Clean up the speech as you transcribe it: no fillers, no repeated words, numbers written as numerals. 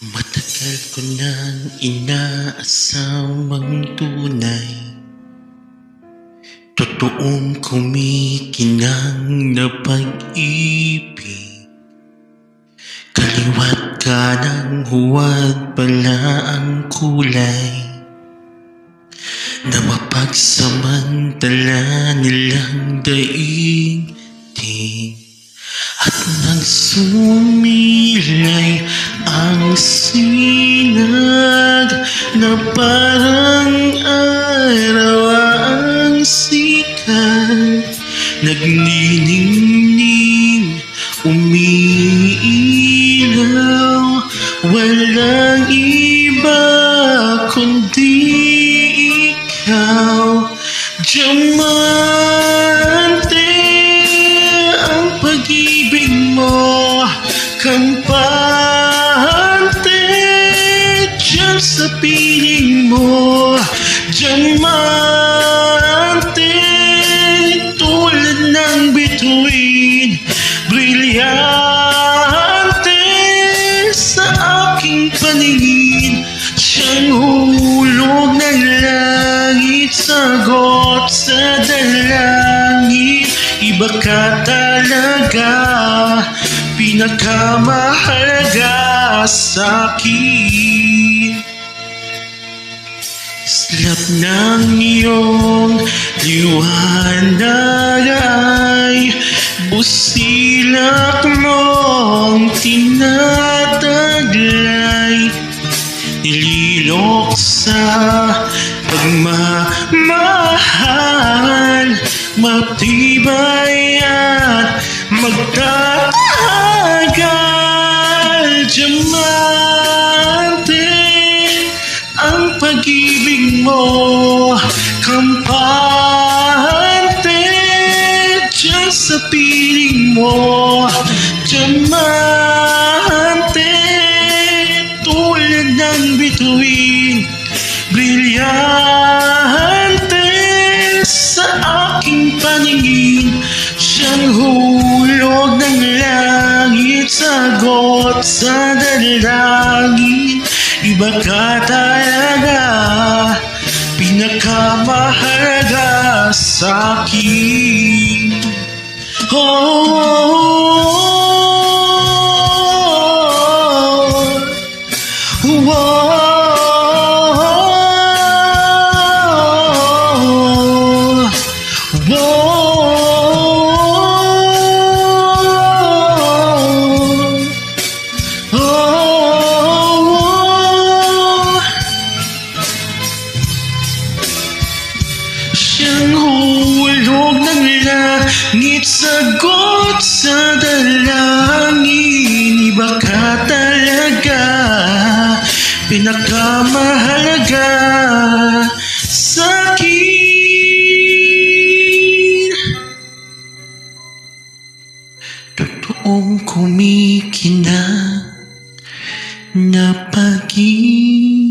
Matagal ko nang inaasamang tunay, totoong kumikinang na pag-ibig. Kaliwat kanang huwad pala ang kulay na mapagsamantala nilang daigdig. At nang sumilay ang sinag na parang araw ang sikat, nagniningning, umiilaw, walang iba kundi ikaw. Diamante ang pag-ibig mo, kampante dyan sa piling mo. Diamante tulad ng bituin, brilyante sa aking paningin. Siyang hulog ng langit, sagot sa dalangin. Iba ka talaga, pinakamahalaga sa'kin. Islap ng iyong liwanag ay busilak mong tinataglay. Nililok sa pagmamahal, matibay at magtatagal. Diamante ang pag-ibig mo, kampante dyan sa piling mo. Diamante tulad ng bituin, brilyante sa aking paningin. Siyang hulog ng langit, sagot sa dalangin. Iba ka talaga, pinakamahalaga sa'kin. Siyang hulog ng langit, sagot sa dalangin. Iba ka talaga, pinakamahalaga sa'kin. Totoong kumikinang na pag-ibig.